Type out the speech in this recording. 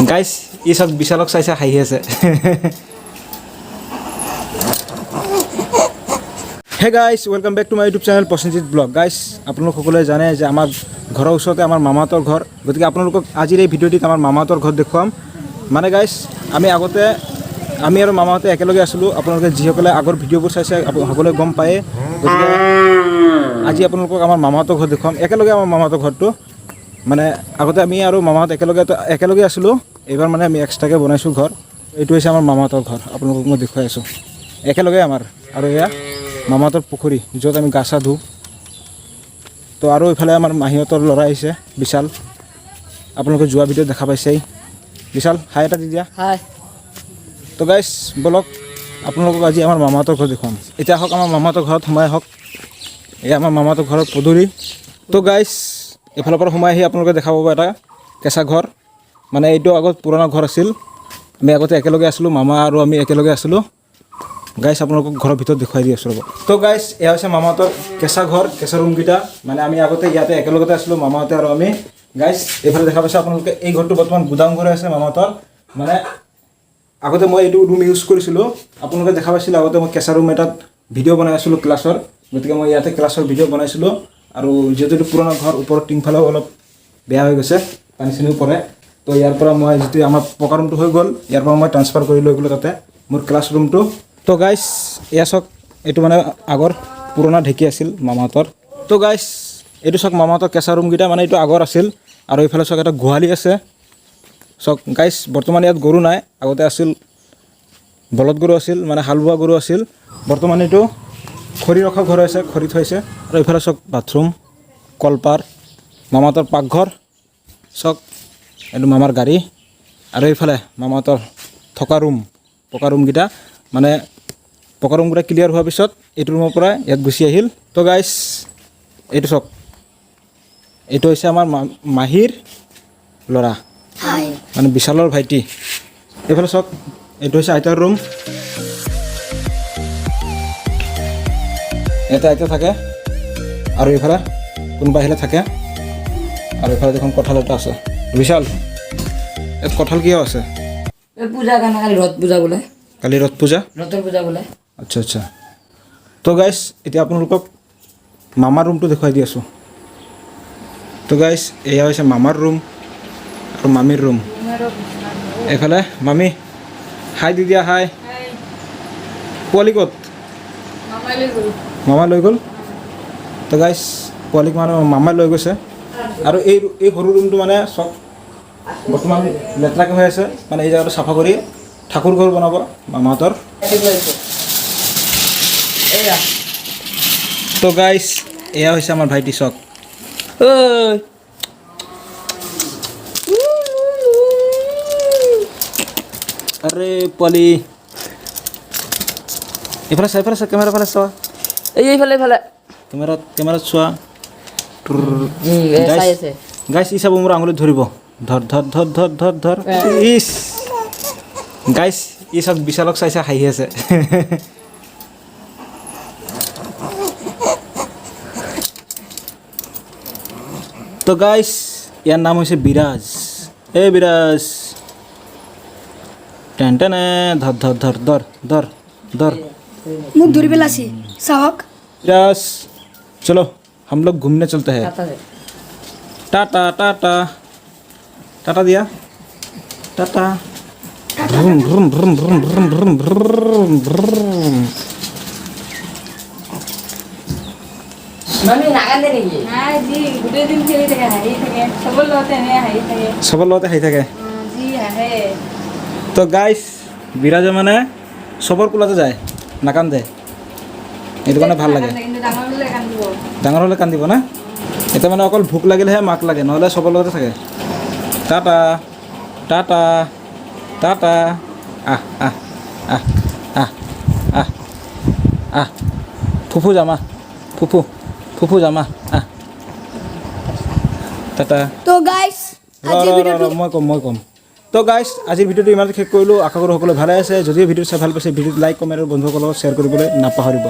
guys ই সব বিশালক চাইছে হাঁহি আছে hey guys welcome back to my YouTube channel Prasenjit vlog guys আপোনালোক সকলোৱে জানে যে আমাৰ ঘৰৰ ওচৰতে আমাৰ মামাহঁতৰ ঘৰ গতিকে আপোনালোকক আজিৰ এই ভিডিঅ'টিত আমাৰ মামাহঁতৰ ঘৰ দেখুৱাম মানে গাইস আমি আৰু মামাহঁতে একেলগে আছিলোঁ আপোনালোকে যিসকলে আগৰ ভিডিঅ'বোৰ চাইছে সকলোৱে গম পায়ে গতিকে আজি আপোনালোকক আমাৰ মামাহঁতৰ ঘৰ দেখুৱাম একেলগে আমাৰ মামাহঁতৰ ঘৰটো মানে আগতে আমি আৰু মামাহঁত একেলগে আছিলোঁ এইবাৰ মানে আমি এক্সট্ৰাকৈ বনাইছোঁ ঘৰ এইটো হৈছে আমাৰ মামাহঁতৰ ঘৰ আপোনালোকক মই দেখুৱাই আছোঁ একেলগে আমাৰ আৰু এয়া মামাহঁতৰ পুখুৰী য'ত আমি গা চা ধুওঁ তো আৰু এইফালে আমাৰ মাহীহঁতৰ ল'ৰা আহিছে বিশাল আপোনালোকে যোৱা ভিডিঅ'ত দেখা পাইছেই বিশাল হাই এটা দি দিয়া হাই তো গাইছ বলক আপোনালোকক আজি আমাৰ মামাহঁতৰ ঘৰ দেখুৱাম এতিয়া আহক আমাৰ মামাহঁতৰ ঘৰত সোমাই আহক এয়া আমাৰ মামাহঁতৰ ঘৰৰ পদূলি তো গাইছ এইফালৰ পৰা সোমাই আহি আপোনালোকে দেখা পাব এটা কেঁচা ঘৰ মানে এইটো আগত পুৰণা ঘৰ আছিল আমি আগতে একেলগে আছিলোঁ মামা আৰু আমি একেলগে আছিলোঁ গাইছ আপোনালোকক ঘৰৰ ভিতৰত দেখুৱাই দি আছোঁ ৰ'ব তো গাইছ এয়া হৈছে মামাহঁতৰ কেঁচা ঘৰ কেঁচা ৰুমকেইটা মানে আমি আগতে ইয়াতে একেলগতে আছিলোঁ মামাহঁতে আৰু আমি গাইছ এইফালে দেখা পাইছে আপোনালোকে এই ঘৰটো বৰ্তমান গুদাম ঘৰ আছে মামাহঁতৰ মানে আগতে মই এইটো ৰুম ইউজ কৰিছিলোঁ আপোনালোকে দেখা পাইছিল আগতে মই কেঁচা ৰুম এটাত ভিডিঅ' বনাই আছিলোঁ ক্লাছৰ গতিকে মই ইয়াতে ক্লাছৰ ভিডিঅ' বনাইছিলোঁ আৰু যিহেতু এইটো পুৰণা ঘৰ ওপৰত টিংফালেও অলপ বেয়া হৈ গৈছে পানী চানীও পৰে তো ইয়াৰ পৰা মই যিটো আমাৰ পকা ৰুমটো হৈ গ'ল ইয়াৰ পৰা মই ট্ৰান্সফাৰ কৰি লৈ গ'লোঁ তাতে মোৰ ক্লাছ ৰুমটো তো গাইছ এয়া চাওক এইটো মানে আগৰ পুৰণা ঢেঁকী আছিল মামাহঁতৰ তো গাইছ এইটো চাওক মামাহঁতৰ কেঁচা ৰুমকেইটা মানে এইটো আগৰ আছিল আৰু এইফালে চাওক এটা গোহালি আছে চাওক গাইছ বৰ্তমান ইয়াত গৰু নাই আগতে আছিল বলদ গৰু আছিল মানে হাল বোৱা গৰু আছিল বৰ্তমান এইটো খৰি ৰখা ঘৰ আছে খৰি থৈছে আৰু এইফালে চাওক বাথৰুম কলপাৰ মামাহঁতৰ পাকঘৰ চাওক এইটো মামাৰ গাড়ী আৰু এইফালে মামাহঁতৰ থকা ৰুম পকা ৰুমকেইটা মানে পকা ৰুমকেইটা ক্লিয়াৰ হোৱাৰ পিছত এইটো ৰুমৰ পৰা ইয়াত গুচি আহিল তো গাইছ এইটো চাওক এইটো হৈছে আমাৰ মাহীৰ ল'ৰা মানে বিশালৰ ভাইটি এইফালে চাওক এইটো হৈছে আইতাৰ ৰুম ইয়াতে আইতা থাকে আৰু এইফালে কোনোবা আহিলে থাকে আৰু এইফালে দেখোন কঁঠাল এটা আছে বিশাল ইয়াত কঁঠাল কিয় আছে পূজা কাৰণে কালি ৰথ পূজা বোলে কালি ৰথ পূজা ৰথৰ পূজা বোলে আচ্ছা আচ্ছা তো গাইছ এতিয়া আপোনালোকক মামাৰ ৰুমটো দেখুৱাই দি আছোঁ তো গাইছ এয়া হৈছে মামাৰ ৰুম আৰু মামীৰ ৰুম এইফালে মামী হাই দি দিয়া হাই পোৱালি ক'ত মামা লৈ গ'ল তো গাইছ পোৱালিক মানে মামাই লৈ গৈছে আৰু এই সৰু ৰুমটো মানে চব বৰ্তমান লেতেৰাকৈ হৈ আছে মানে এই জেগাটো চাফা কৰি ঠাকুৰ ঘৰ বনাব মামাহঁতৰ তো গাইছ এয়া হৈছে আমাৰ ভাইটি চক আৰে পোৱালি এইফালে চা কেমেৰা ফালে চোৱা এইফালে কেমেৰাত চোৱা গাইছ ই চাব মোৰ আঙুলিত ধৰিব ধৰ ইছ গাইছ ই চব বিশালক চাইছে হাঁহি আছে তো গাইছ ইয়াৰ নাম হৈছে বিৰাজ এই বিৰাজ টেন টেনে ধৰ मुख धुरी बेलासी साहक विराज चलो हम लोग घूमने चलते हैं टाटा टाटा टाटा दिया Tata vroom vroom vroom vroom vroom vroom vroom vroom মামি নাগান্দে নেকি নাই জি গোটেই দিন খেলি থাকে হাঁহি থাকে চবৰ লগতে এনে হাঁহি থাকে চবৰ লগতে হাঁহি থাকে জি হাঁহে তো গাইছ বিৰাজে মানে চবৰ কোলাতে যায় নাকান্দে এইটো কাৰণে ভাল লাগে কিন্তু ডাঙৰ হ'লে কান্দিব ডাঙৰ হ'লে কান্দিব না এতিয়া মানে অকল ভোক লাগিলেহে মাক লাগে নহ'লে চবৰ লগতে থাকে টাটা টাটা টাটা আহ আহ আহ আহ আহ আহ ফুফু যামা ফুফু যামা আহ টাটা तो गाइस आज ये वीडियो মই কম তো গাইছ আজিৰ ভিডিঅ'টো ইমানতে শেষ কৰিলোঁ আশা কৰোঁ সকলোৱে ভালে আছে যদিও ভিডিঅ' চাই ভাল পাইছে ভিডিঅ'টো লাইক কমেণ্ট আৰু বন্ধুসকলৰ লগত শ্বেয়াৰ কৰিবলৈ নাপাহৰিব